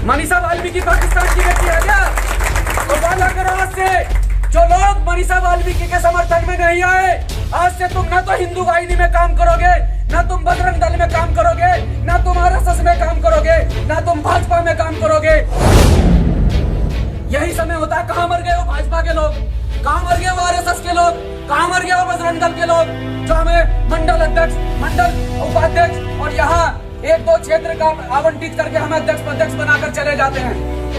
मनीषा वाल्मीकि पाकिस्तान की बेटी है क्या? तो वादा करो आज से, जो लोग मनीषा वाल्मीकि के समर्थन में नहीं आए, आज से तुम ना तो हिंदू वाहिनी में काम करोगे, ना तुम बजरंग दल में काम करोगे, ना तुम आरएसएस में काम करोगे, ना तुम भाजपा में काम करोगे। यही समय होता है। कहां मर गए वो भाजपा के लोग, कहां मर गए वो आरएसएस के लोग, कहां मर गए वो बजरंग दल के लोग, जो हमें मंडल अध्यक्ष, मंडल उपाध्यक्ष और यहाँ एक दो क्षेत्र का आवंटित करके हमें अध्यक्ष बनाकर चले जाते हैं।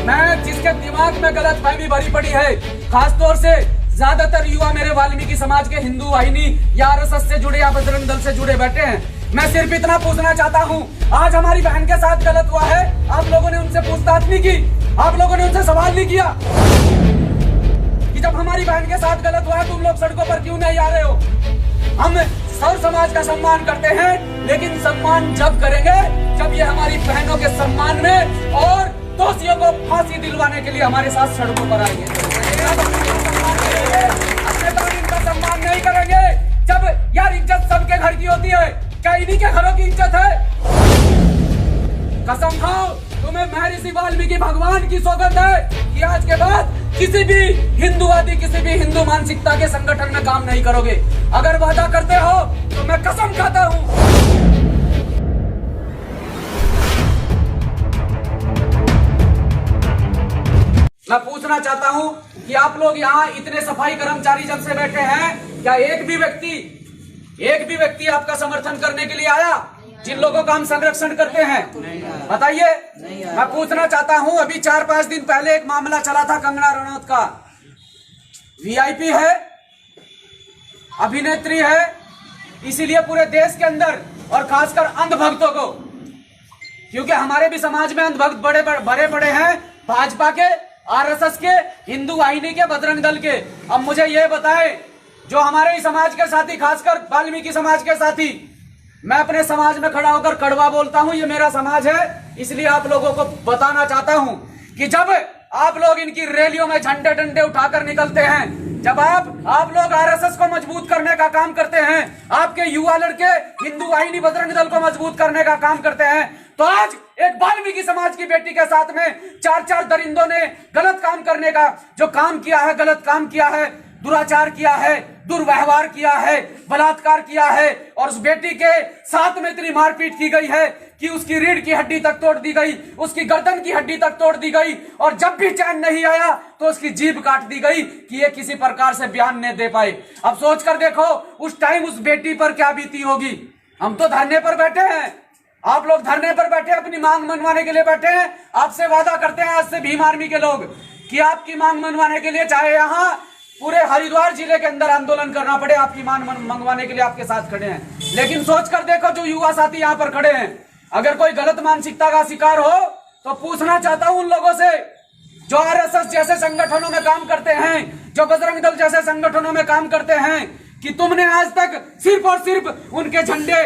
मैं जिसके दिमाग में गलतफहमी भरी पड़ी है, खासतौर से ज्यादातर युवा मेरे वाल्मीकि समाज के हिंदू वाहिनी या आरएसएस से जुड़े या बजरंग दल से जुड़े बैठे हैं। मैं सिर्फ इतना पूछना चाहता हूं, आज हमारी बहन के साथ गलत हुआ है, आप लोगों ने उनसे पूछताछ नहीं की, आप लोगों ने उनसे सवाल नहीं किया कि जब हमारी बहन के साथ गलत हुआ है तुम लोग सड़कों पर क्यों नहीं आ रहे हो? हम सर्व समाज का सम्मान करते हैं, लेकिन सम्मान जब करेंगे जब ये हमारी बहनों के सम्मान में और दोषियों को फांसी दिलवाने के लिए हमारे साथ सड़कों पर आएंगे। अपने कानून का सम्मान नहीं करेंगे। जब यार इज्जत सबके घर की होती है, क्या इन्हीं के घरों की इज्जत है? कसम खाओ, तुम्हें महर्षि वाल्मीकि भगवान की सौगंध है कि आज के बाद किसी भी हिंदूवादी, किसी भी हिंदू मानसिकता के संगठन में काम नहीं करोगे। अगर वादा करते हो तो मैं कसम खाता हूं। मैं पूछना चाहता हूं कि आप लोग यहाँ इतने सफाई कर्मचारी जब से बैठे हैं, क्या एक भी व्यक्ति आपका समर्थन करने के लिए आया? जिन लोगों का हम संरक्षण करते हैं, बताइए। मैं पूछना चाहता हूं, अभी 4-5 दिन पहले एक मामला चला था कंगना रनौत का। वीआईपी है, अभिनेत्री है, इसीलिए पूरे देश के अंदर और खासकर अंधभक्तों को, क्योंकि हमारे भी समाज में अंधभक्त बड़े बड़े हैं, भाजपा के, आरएसएस के, हिंदू वाहिनी के, बजरंग दल के। अब मुझे यह बताएं, जो हमारे ही समाज के साथी, खासकर वाल्मीकि समाज के साथी, मैं अपने समाज में खड़ा होकर कड़वा बोलता हूं, ये मेरा समाज है, इसलिए आप लोगों को बताना चाहता हूं कि जब आप लोग इनकी रैलियों में झंडे डंडे उठाकर निकलते हैं, जब आप लोग आरएसएस को मजबूत करने का काम करते हैं, आपके युवा लड़के हिंदू वाहिनी बजरंग दल को मजबूत करने का काम करते हैं, तो आज एक वाल्मीकि समाज की बेटी के साथ में 4 दरिंदों ने गलत काम करने का जो काम किया है, गलत काम किया है, दुराचार किया है, दुर्व्यवहार किया है, बलात्कार किया है, और उस बेटी के साथ में इतनी मारपीट की गई है कि उसकी रीढ़ की हड्डी तक तोड़ दी गई, उसकी गर्दन की हड्डी तक तोड़ दी गई, और जब भी चैन नहीं आया तो उसकी जीभ काट दी गई कि ये किसी प्रकार से बयान नहीं दे पाए। अब सोच कर देखो उस टाइम उस बेटी पर क्या बीती होगी। हम तो धरने पर बैठे हैं, आप लोग धरने पर बैठे अपनी मांग मनवाने के लिए बैठे हैं। आपसे वादा करते हैं आज से भीम आर्मी के लोग कि आपकी मांग मनवाने के लिए, चाहे यहाँ पूरे हरिद्वार जिले के अंदर आंदोलन करना पड़े, आपकी मांग मंगवाने के लिए आपके साथ खड़े हैं। लेकिन सोच कर देखो, जो युवा साथी यहाँ पर खड़े हैं, अगर कोई गलत मानसिकता का शिकार हो तो पूछना चाहता हूं उन लोगों से जो आरएसएस जैसे संगठनों में काम करते हैं, जो बजरंग दल जैसे संगठनों में काम करते हैं, कि तुमने आज तक सिर्फ और सिर्फ उनके झंडे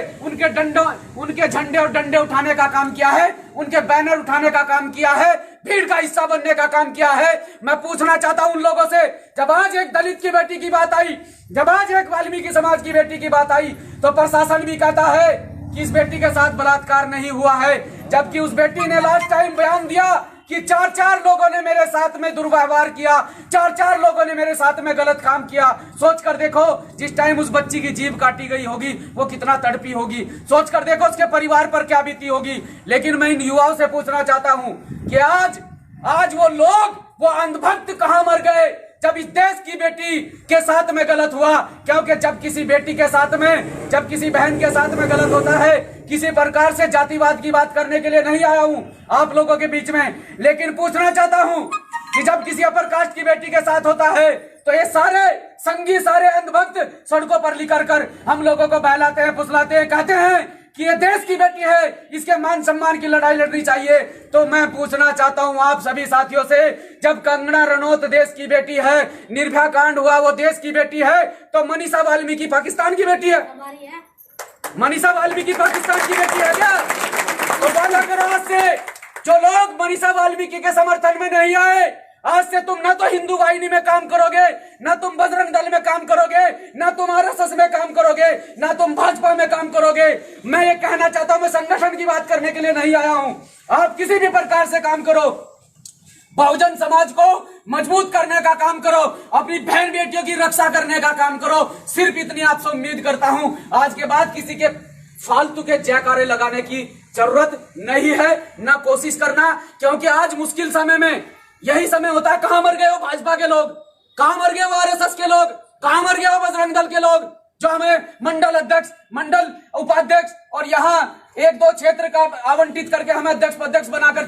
और डंडे उठाने का काम किया है, उनके बैनर उठाने का काम किया है, भीड़ का हिस्सा बनने का काम किया है। मैं पूछना चाहता हूं उन लोगों से, जब आज एक दलित की बेटी की बात आई, जब आज एक वाल्मीकि समाज की बेटी की बात आई, तो प्रशासन भी कहता है कि इस बेटी के साथ बलात्कार नहीं हुआ है, जबकि उस बेटी ने लास्ट टाइम बयान दिया कि 4 लोगों ने मेरे साथ में दुर्व्यवहार किया, 4 लोगों ने मेरे साथ में गलत काम किया। सोच कर देखो जिस टाइम उस बच्ची की जीभ काटी गई होगी वो कितना तड़पी होगी, सोच कर देखो उसके परिवार पर क्या बीती होगी। लेकिन मैं इन युवाओं से पूछना चाहता हूं कि आज वो लोग, वो अंधभक्त कहां मर गए जब इस देश की बेटी के साथ में गलत हुआ? क्योंकि जब किसी बेटी के साथ में, जब किसी बहन के साथ में गलत होता है, किसी प्रकार से जातिवाद की बात करने के लिए नहीं आया हूं आप लोगों के बीच में, लेकिन पूछना चाहता हूं कि जब किसी अपर कास्ट की बेटी के साथ होता है तो ये सारे संगी, सारे अंधभक्त सड़कों पर लिकर कर हम लोगों को बहलाते हैं, फुसलाते हैं, कहते हैं कि ये देश की बेटी है, इसके मान सम्मान की लड़ाई लड़नी चाहिए। तो मैं पूछना चाहता हूं आप सभी साथियों से, जब कंगना रनौत देश की बेटी है, निर्भया कांड हुआ वो देश की बेटी है, तो मनीषा वाल्मीकि पाकिस्तान की बेटी है? मनीषा वाल्मीकि पाकिस्तान की बेटी है क्या? तो वादा करो आज से, जो लोग मनीषा वाल्मीकि के समर्थन में नहीं आए, आज से तुम ना तो हिंदू वाहिनी में काम करोगे, ना तुम बजरंग दल में काम करोगे, ना तुम आरएसएस में काम करोगे, ना तुम भाजपा में काम करोगे। मैं ये कहना चाहता हूं, मैं संगठन की बात करने के लिए नहीं आया हूं। आप किसी भी प्रकार से काम करो, बहुजन समाज को मजबूत करने का काम करो, अपनी बहन बेटियों की रक्षा करने का काम करो। सिर्फ इतनी आपसे उम्मीद करता हूं। आज के बाद किसी के फालतू के जयकारे लगाने की जरूरत नहीं है, ना कोशिश करना, क्योंकि आज मुश्किल समय में यही समय होता है। कहां मर गए हो भाजपा के लोग, कहां मर गए हो आरएसएस के लोग, कहां मर गए हो बजरंग दल के लोग, जो हमें मंडल अध्यक्ष, मंडल उपाध्यक्ष और यहाँ एक दो क्षेत्र का आवंटित करके हमें अध्यक्ष बनाकर